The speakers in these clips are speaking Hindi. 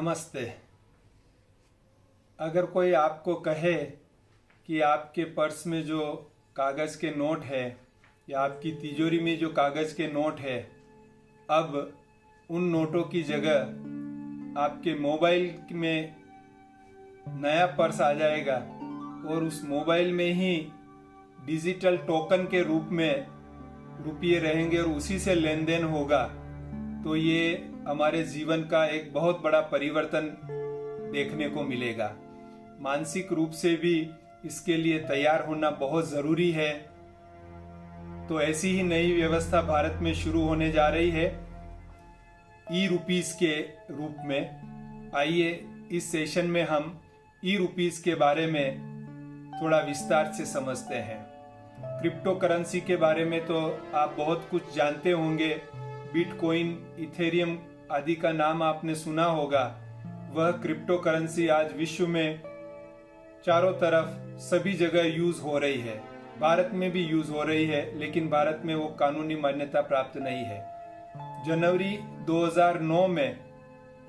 नमस्ते। अगर कोई आपको कहे कि आपके पर्स में जो कागज़ के नोट है या आपकी तिजोरी में जो कागज़ के नोट है, अब उन नोटों की जगह आपके मोबाइल में नया पर्स आ जाएगा और उस मोबाइल में ही डिजिटल टोकन के रूप में रुपये रहेंगे और उसी से लेन देन होगा, तो ये हमारे जीवन का एक बहुत बड़ा परिवर्तन देखने को मिलेगा। मानसिक रूप से भी इसके लिए तैयार होना बहुत ज़रूरी है। तो ऐसी ही नई व्यवस्था भारत में शुरू होने जा रही है ई रुपीस के रूप में। आइए इस सेशन में हम ई रुपीस के बारे में थोड़ा विस्तार से समझते हैं। क्रिप्टो करेंसी के बारे में तो आप बहुत कुछ जानते होंगे। बिटकॉइन, इथेरियम आदि का नाम आपने सुना होगा। वह क्रिप्टो करेंसी आज विश्व में चारों तरफ सभी जगह यूज हो रही है। भारत में भी यूज हो रही है, लेकिन भारत में वो कानूनी मान्यता प्राप्त नहीं है। जनवरी 2009 में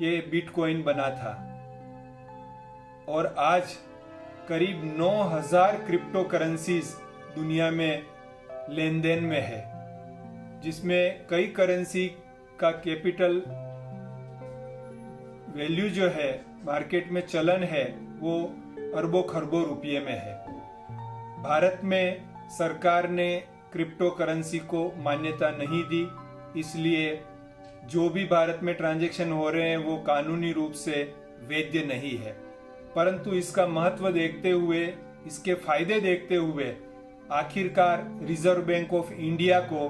ये बिटकॉइन बना था और आज करीब 9000 क्रिप्टो करेंसीज दुनिया में लेन देन में है, जिसमें कई करेंसी का कैपिटल वैल्यू जो है, मार्केट में चलन है, वो अरबों खरबों रुपये में है। भारत में सरकार ने क्रिप्टो करेंसी को मान्यता नहीं दी, इसलिए जो भी भारत में ट्रांजैक्शन हो रहे हैं वो कानूनी रूप से वैध नहीं है। परंतु इसका महत्व देखते हुए, इसके फायदे देखते हुए आखिरकार रिजर्व बैंक ऑफ इंडिया को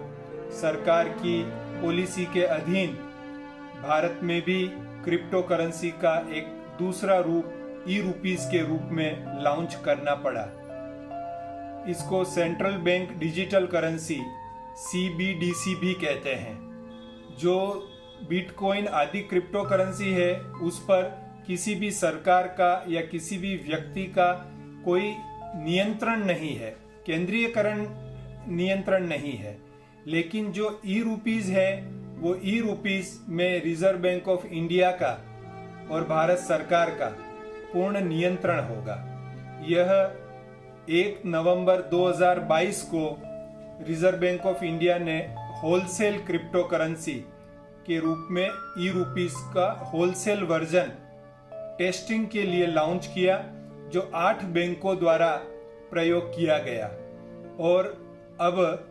सरकार की पॉलिसी के अधीन भारत में भी क्रिप्टो करेंसी का एक दूसरा रूप ई रुपीस के रूप में लॉन्च करना पड़ा। इसको central bank digital currency CBDC भी कहते हैं। जो बिटकॉइन आदि क्रिप्टो करेंसी है, उस पर किसी भी सरकार का या किसी भी व्यक्ति का कोई नियंत्रण नहीं है, केंद्रीयकरण नियंत्रण नहीं है। लेकिन जो ई रुपीस है, वो ई रुपीस में रिजर्व बैंक ऑफ इंडिया का और भारत सरकार का पूर्ण नियंत्रण होगा। यह 1 नवंबर 2022 को रिजर्व बैंक ऑफ इंडिया ने होलसेल क्रिप्टो करेंसी के रूप में ई रुपीस का होलसेल वर्जन टेस्टिंग के लिए लॉन्च किया, जो 8 बैंकों द्वारा प्रयोग किया गया। और अब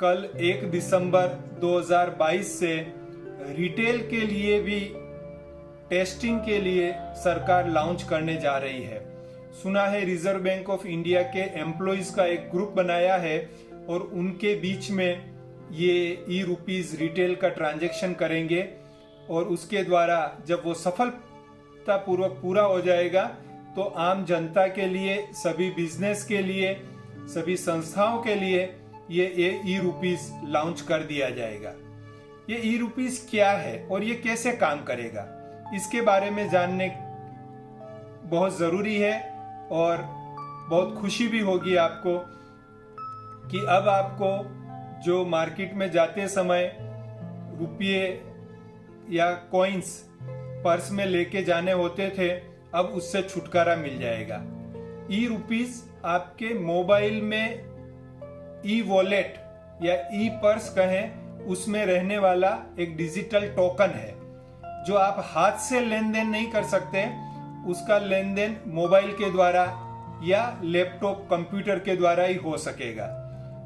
कल 1 दिसंबर 2022 से रिटेल के लिए भी टेस्टिंग के लिए सरकार लॉन्च करने जा रही है। सुना है रिजर्व बैंक ऑफ इंडिया के एम्प्लॉइज का एक ग्रुप बनाया है और उनके बीच में ये ई रुपीस रिटेल का ट्रांजैक्शन करेंगे और उसके द्वारा जब वो सफलतापूर्वक पूरा हो जाएगा तो आम जनता के लिए, सभी बिजनेस के लिए, सभी संस्थाओं के लिए ये ई रुपीस लॉन्च कर दिया जाएगा। ये ई रुपीस क्या है और ये कैसे काम करेगा, इसके बारे में जानने बहुत जरूरी है। और बहुत खुशी भी होगी आपको कि अब आपको जो मार्केट में जाते समय रुपये या कॉइन्स पर्स में लेके जाने होते थे, अब उससे छुटकारा मिल जाएगा। ई रुपीस आपके मोबाइल में ई वॉलेट या ई पर्स कहें, उसमें रहने वाला एक डिजिटल टोकन है, जो आप हाथ से लेन देन नहीं कर सकते। उसका लेन देन मोबाइल के द्वारा या लैपटॉप, कंप्यूटर के द्वारा ही हो सकेगा।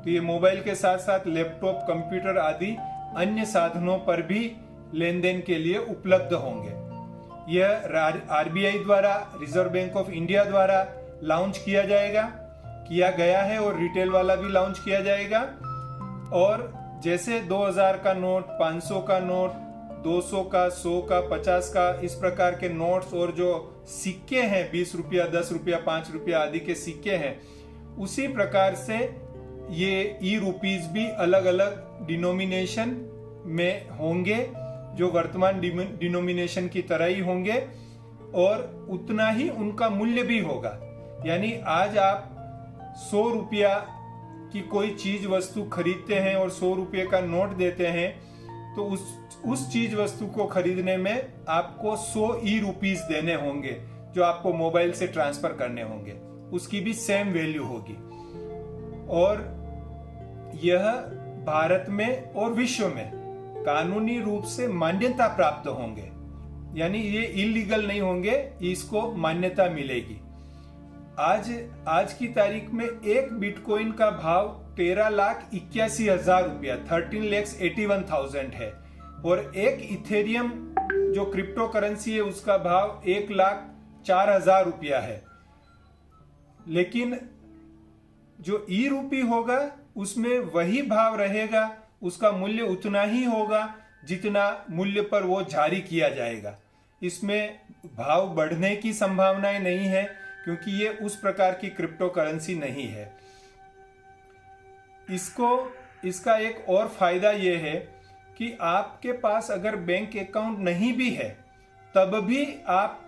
तो ये मोबाइल के साथ साथ लैपटॉप, कंप्यूटर आदि अन्य साधनों पर भी लेन देन के लिए उपलब्ध होंगे। यह RBI द्वारा, रिजर्व बैंक ऑफ इंडिया द्वारा लॉन्च किया गया है और रिटेल वाला भी लॉन्च किया जाएगा। और जैसे 2000 का नोट, 500 का नोट, 200 का, 100 का, 50 का, इस प्रकार के नोट्स और जो सिक्के हैं, 20 रुपया, 10 रुपया, 5 रुपया आदि के सिक्के हैं, उसी प्रकार से ये ई रुपीस भी अलग अलग डिनोमिनेशन में होंगे, जो वर्तमान डिनोमिनेशन की तरह ही होंगे और उतना ही उनका मूल्य भी होगा। यानी आज आप 100 रुपया की कोई चीज वस्तु खरीदते हैं और 100 रुपये का नोट देते हैं, तो उस चीज वस्तु को खरीदने में आपको 100 ई-रुपीज देने होंगे जो आपको मोबाइल से ट्रांसफर करने होंगे, उसकी भी सेम वैल्यू होगी। और यह भारत में और विश्व में कानूनी रूप से मान्यता प्राप्त होंगे, यानी ये इलीगल नहीं होंगे, इसको मान्यता मिलेगी। आज की तारीख में एक बिटकॉइन का भाव 13,81,000 रुपया 13,81,000 है, और एक इथेरियम जो क्रिप्टो करेंसी है उसका भाव 1,04,000 रुपया है। लेकिन जो ई-रुपी होगा उसमें वही भाव रहेगा, उसका मूल्य उतना ही होगा जितना मूल्य पर वो जारी किया जाएगा। इसमें भाव बढ़ने की संभावनाएं नहीं है, क्योंकि ये उस प्रकार की क्रिप्टो करेंसी नहीं है। इसका एक और फायदा ये है कि आपके पास अगर बैंक अकाउंट नहीं भी है तब भी आप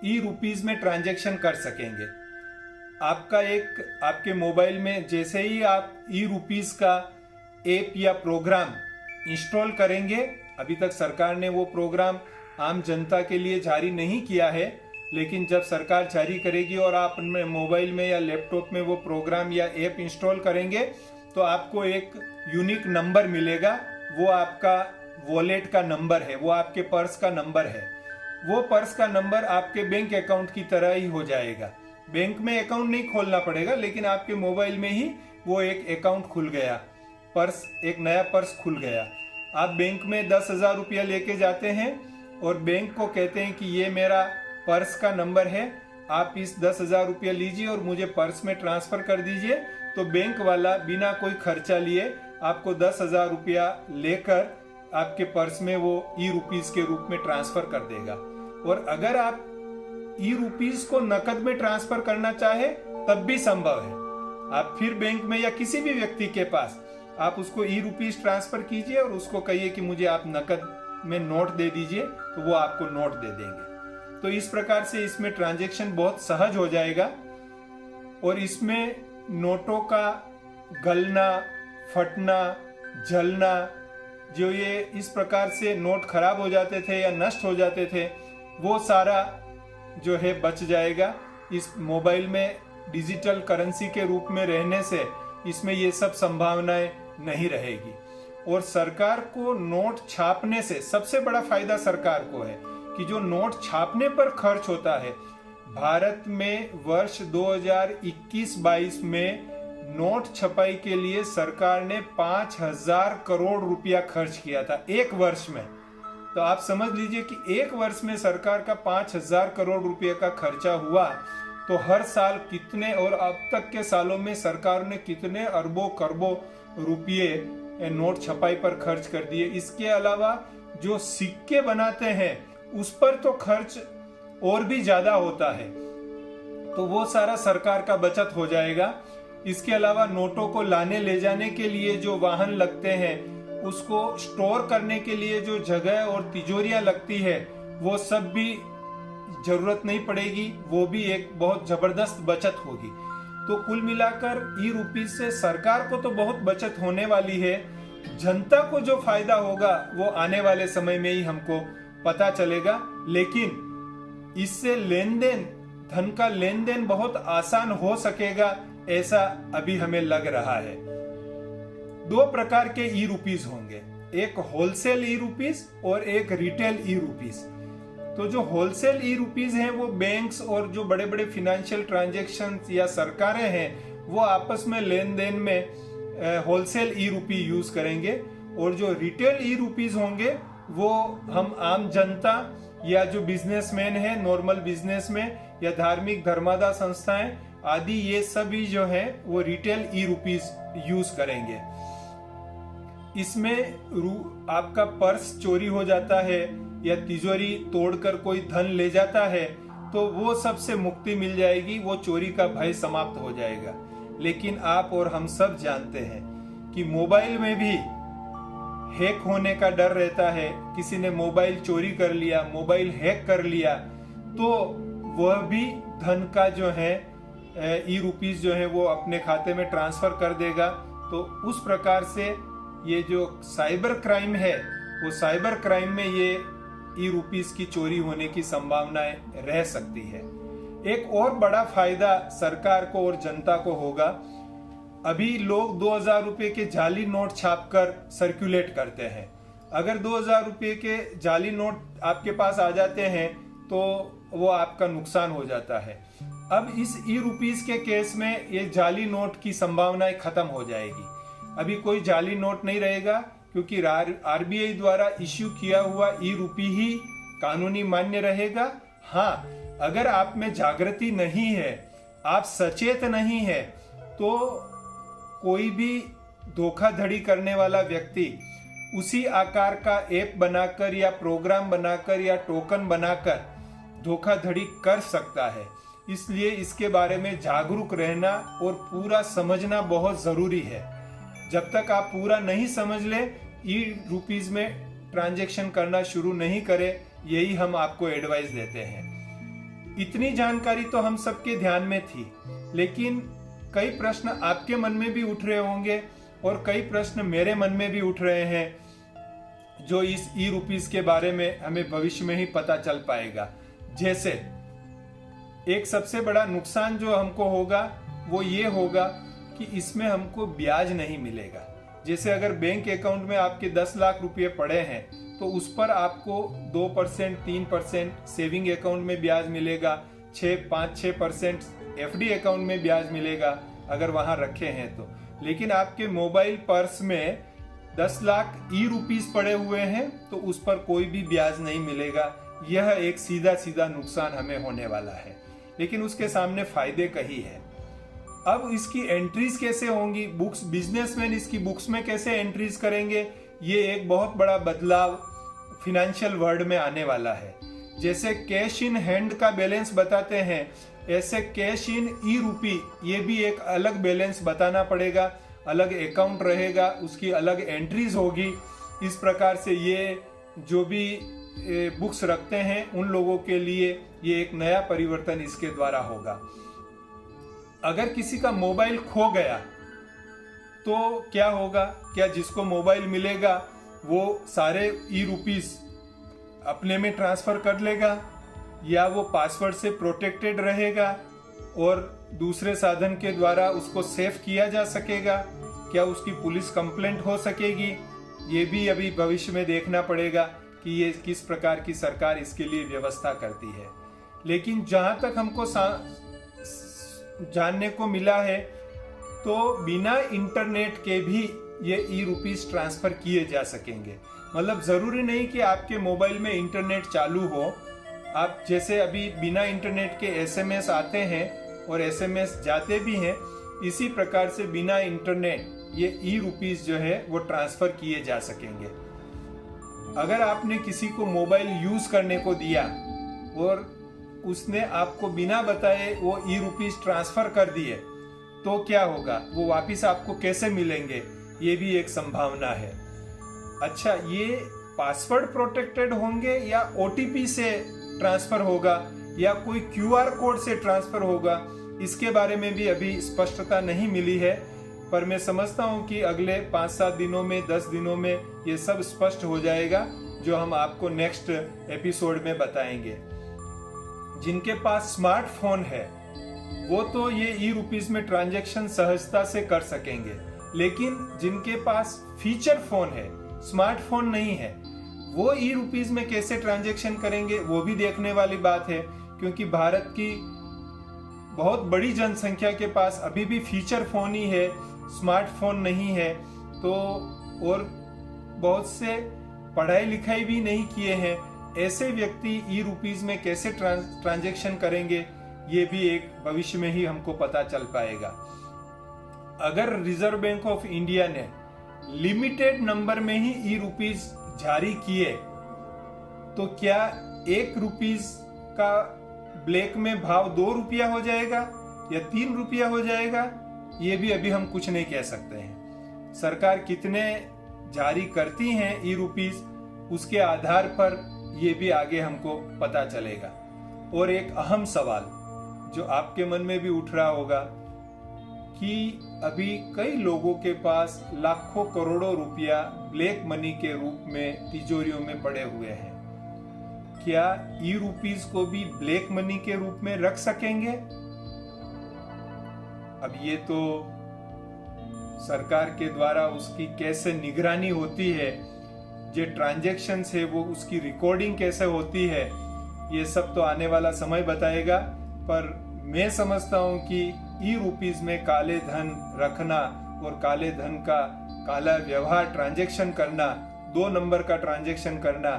ई-रुपीज में ट्रांजैक्शन कर सकेंगे। आपके मोबाइल में जैसे ही आप ई-रुपीज का ऐप या प्रोग्राम इंस्टॉल करेंगे, अभी तक सरकार ने वो प्रोग्राम आम जनता के लिए जारी नहीं किया है, लेकिन जब सरकार जारी करेगी और आप अपने मोबाइल में या लैपटॉप में वो प्रोग्राम या ऐप इंस्टॉल करेंगे तो आपको एक यूनिक नंबर मिलेगा। वो आपका वॉलेट का नंबर है, वो आपके पर्स का नंबर है। वो पर्स का नंबर आपके बैंक अकाउंट की तरह ही हो जाएगा। बैंक में अकाउंट नहीं खोलना पड़ेगा, लेकिन आपके मोबाइल में ही वो एक अकाउंट खुल गया, एक नया पर्स खुल गया। आप बैंक में 10,000 रुपया लेके जाते हैं और बैंक को कहते हैं कि ये मेरा पर्स का नंबर है, आप इस 10,000 रुपया लीजिए और मुझे पर्स में ट्रांसफर कर दीजिए। तो बैंक वाला बिना कोई खर्चा लिए आपको 10,000 रुपया लेकर आपके पर्स में वो ई-रुपीज के रूप में ट्रांसफर कर देगा। और अगर आप ई-रुपीज को नकद में ट्रांसफर करना चाहे तब भी संभव है। आप फिर बैंक में या किसी भी व्यक्ति के पास आप उसको ई-रुपीज ट्रांसफर कीजिए और उसको कहिए कि मुझे आप नकद में नोट दे दीजिए, तो वो आपको नोट दे देंगे। तो इस प्रकार से इसमें ट्रांजैक्शन बहुत सहज हो जाएगा। और इसमें नोटों का गलना, फटना, जलना, जो ये इस प्रकार से नोट खराब हो जाते थे या नष्ट हो जाते थे, वो सारा जो है बच जाएगा। इस मोबाइल में डिजिटल करेंसी के रूप में रहने से इसमें ये सब संभावनाएं नहीं रहेगी। और सरकार को नोट छापने से सबसे बड़ा फायदा सरकार को है कि जो नोट छापने पर खर्च होता है, भारत में वर्ष 2021-22 में नोट छपाई के लिए सरकार ने 5,000 करोड़ रुपया खर्च किया था एक वर्ष में। तो आप समझ लीजिए कि एक वर्ष में सरकार का 5,000 करोड़ रुपये का खर्चा हुआ, तो हर साल कितने, और अब तक के सालों में सरकार ने कितने अरबों खरबों रुपये नोट छपाई पर खर्च कर दिए। इसके अलावा जो सिक्के बनाते हैं उस पर तो खर्च और भी ज्यादा होता है, तो वो सारा सरकार का बचत हो जाएगा। इसके अलावा नोटों को लाने ले जाने के लिए जो वाहन लगते हैं, उसको स्टोर करने के लिए जो जगह और तिजोरियां लगती है, वो सब भी जरूरत नहीं पड़ेगी, वो भी एक बहुत जबरदस्त बचत होगी। तो कुल मिलाकर ई-रुपीज से सरकार को तो बहुत बचत होने वाली है, जनता को जो फायदा होगा वो आने वाले समय में ही हमको पता चलेगा। लेकिन इससे लेनदेन, धन का लेनदेन बहुत आसान हो सकेगा, ऐसा अभी हमें लग रहा है। दो प्रकार के ई-रुपीज होंगे, एक होलसेल ई-रुपीज और एक रिटेल ई-रुपीज। तो जो होलसेल ई-रुपीज हैं वो बैंक्स और जो बड़े बड़े फिनेंशियल ट्रांजैक्शन या सरकारें हैं वो आपस में लेन देन में होलसेल ई-रुपी यूज करेंगे। और जो रिटेल ई-रुपीज होंगे वो हम आम जनता या जो बिजनेसमैन है, नॉर्मल बिजनेस में, या धार्मिक धर्मादा संस्थाएं आदि, ये सभी जो है वो रिटेल ई-रुपीज यूज करेंगे। इसमें आपका पर्स चोरी हो जाता है या तिजोरी तोड़कर कोई धन ले जाता है तो वो सबसे मुक्ति मिल जाएगी, वो चोरी का भय समाप्त हो जाएगा। लेकिन आप और हम सब जानते हैं कि मोबाइल में भी हैक होने का डर रहता है। किसी ने मोबाइल चोरी कर लिया, मोबाइल हैक कर लिया, तो वह भी धन का जो है ई-रुपीज जो है वो अपने खाते में ट्रांसफर कर देगा। तो उस प्रकार से ये जो साइबर क्राइम है वो साइबर क्राइम में ये ई रुपीस की चोरी होने की संभावनाएं रह सकती है। एक और बड़ा फायदा सरकार को और जनता को होगा, अभी लोग 2000 रुपए के जाली नोट छापकर सर्कुलेट करते हैं। अगर 2000 रुपए के जाली नोट आपके पास आ जाते हैं तो वो आपका नुकसान हो जाता है। अब इस ई रुपीस के केस में ये जाली नोट की संभावनाएं खत्म हो जाएगी। अभी कोई जाली नोट नहीं रहेगा, क्योंकि आरबीआई द्वारा इश्यू किया हुआ ई रुपी ही कानूनी मान्य रहेगा। हाँ, अगर आप में जागृति नहीं है, आप सचेत नहीं है, तो कोई भी धोखाधड़ी करने वाला व्यक्ति उसी आकार का ऐप बनाकर या प्रोग्राम बनाकर या टोकन बनाकर धोखाधड़ी कर सकता है। इसलिए इसके बारे में जागरूक रहना और पूरा समझना बहुत जरूरी है। जब तक आप पूरा नहीं समझ ले, ई रुपीज में ट्रांजैक्शन करना शुरू नहीं करें, यही हम आपको एडवाइस देते हैं। इतनी जानकारी तो हम सबके ध्यान में थी, लेकिन कई प्रश्न आपके मन में भी उठ रहे होंगे और कई प्रश्न मेरे मन में भी उठ रहे हैं, जो इस ई रुपीस के बारे में हमें भविष्य में ही पता चल पाएगा। जैसे एक सबसे बड़ा नुकसान जो हमको होगा वो ये होगा कि इसमें हमको ब्याज नहीं मिलेगा। जैसे अगर बैंक अकाउंट में आपके 10 लाख रुपए पड़े हैं तो उस पर आपको 2%, 3% सेविंग अकाउंट में ब्याज मिलेगा, 5-6% एफडी अकाउंट में ब्याज मिलेगा अगर वहां रखे हैं तो। लेकिन आपके मोबाइल पर्स में 10 लाख ई रुपीस पड़े हुए हैं तो उस पर कोई भी ब्याज नहीं मिलेगा। यह एक सीधा सीधा नुकसान हमें होने वाला है, लेकिन उसके सामने फायदे कई है। अब इसकी एंट्रीज कैसे होंगी, बुक्स बिजनेसमैन इसकी बुक्स में कैसे एंट्रीज करेंगे, ये एक बहुत बड़ा बदलाव फिनेंशियल वर्ल्ड में आने वाला है। जैसे कैश इन हैंड का बैलेंस बताते हैं, ऐसे कैश इन ई रुपी ये भी एक अलग बैलेंस बताना पड़ेगा, अलग अकाउंट रहेगा, उसकी अलग एंट्रीज होगी। इस प्रकार से ये जो भी बुक्स रखते हैं उन लोगों के लिए ये एक नया परिवर्तन इसके द्वारा होगा। अगर किसी का मोबाइल खो गया तो क्या होगा? क्या जिसको मोबाइल मिलेगा वो सारे ई रुपीस अपने में ट्रांसफर कर लेगा, या वो पासवर्ड से प्रोटेक्टेड रहेगा और दूसरे साधन के द्वारा उसको सेव किया जा सकेगा? क्या उसकी पुलिस कंप्लेंट हो सकेगी? ये भी अभी भविष्य में देखना पड़ेगा कि ये किस प्रकार की सरकार इसके लिए व्यवस्था करती है। लेकिन जहां तक हमको जानने को मिला है तो बिना इंटरनेट के भी ये ई रुपीस ट्रांसफर किए जा सकेंगे। मतलब जरूरी नहीं कि आपके मोबाइल में इंटरनेट चालू हो। आप जैसे अभी बिना इंटरनेट के एसएमएस आते हैं और एसएमएस जाते भी हैं, इसी प्रकार से बिना इंटरनेट ये ई रुपीस जो है वो ट्रांसफर किए जा सकेंगे। अगर आपने किसी को मोबाइल यूज करने को दिया और उसने आपको बिना बताए वो ई रुपीस ट्रांसफर कर दिए तो क्या होगा? वो वापिस आपको कैसे मिलेंगे? ये भी एक संभावना है। अच्छा, ये पासवर्ड प्रोटेक्टेड होंगे या ओटीपी से ट्रांसफर होगा या कोई क्यूआर कोड से ट्रांसफर होगा, इसके बारे में भी अभी स्पष्टता नहीं मिली है। पर मैं समझता हूं कि अगले 5-7 दिनों में, 10 दिनों में ये सब स्पष्ट हो जाएगा, जो हम आपको नेक्स्ट एपिसोड में बताएंगे। जिनके पास स्मार्टफोन है वो तो ये ई रुपीस में ट्रांजैक्शन सहजता से कर सकेंगे, लेकिन जिनके पास फीचर फोन है, स्मार्टफोन नहीं है, वो ई रुपीस में कैसे ट्रांजैक्शन करेंगे वो भी देखने वाली बात है। क्योंकि भारत की बहुत बड़ी जनसंख्या के पास अभी भी फीचर फोन ही है, स्मार्टफोन नहीं है। तो और बहुत से पढ़ाई लिखाई भी नहीं किए हैं, ऐसे व्यक्ति ई रुपीस में कैसे ट्रांजैक्शन करेंगे, ये भी एक भविष्य में ही हमको पता चल पाएगा। अगर रिजर्व बैंक ऑफ इंडिया ने लिमिटेड नंबर में ही ई रुपीस जारी किए तो क्या 1 रुपीस का ब्लैक में भाव 2 रुपया हो जाएगा या 3 रुपया हो जाएगा? ये भी अभी हम कुछ नहीं कह सकते हैं। सरकार कितने जारी करती हैं ई रुपीस, उसके आधार पर ये भी आगे हमको पता चलेगा। और एक अहम सवाल जो आपके मन में भी उठ रहा होगा कि अभी कई लोगों के पास लाखों करोड़ों रुपया ब्लैक मनी के रूप में तिजोरियों में पड़े हुए हैं। क्या ई रुपीज को भी ब्लैक मनी के रूप में रख सकेंगे? अब ये तो सरकार के द्वारा उसकी कैसे निगरानी होती है, जो ट्रांजैक्शंस है वो उसकी रिकॉर्डिंग कैसे होती है, ये सब तो आने वाला समय बताएगा। पर मैं समझता हूं कि ई रुपीज में काले धन रखना और काले धन का काला व्यवहार ट्रांजैक्शन करना, 2 नंबर का ट्रांजैक्शन करना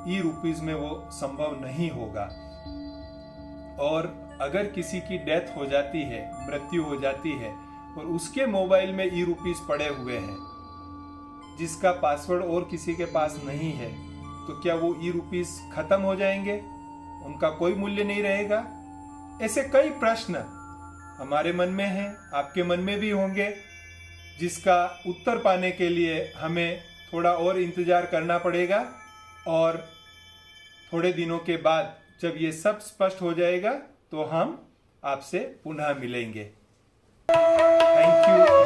ई रुपीज में वो संभव नहीं होगा। और अगर किसी की डेथ हो जाती है, मृत्यु हो जाती है और उसके मोबाइल में ई रुपीज पड़े हुए हैं जिसका पासवर्ड और किसी के पास नहीं है, तो क्या वो ई रुपीज खत्म हो जाएंगे? उनका कोई मूल्य नहीं रहेगा? ऐसे कई प्रश्न हमारे मन में हैं, आपके मन में भी होंगे, जिसका उत्तर पाने के लिए हमें थोड़ा और इंतजार करना पड़ेगा। और थोड़े दिनों के बाद जब ये सब स्पष्ट हो जाएगा तो हम आपसे पुनः मिलेंगे। Thank you.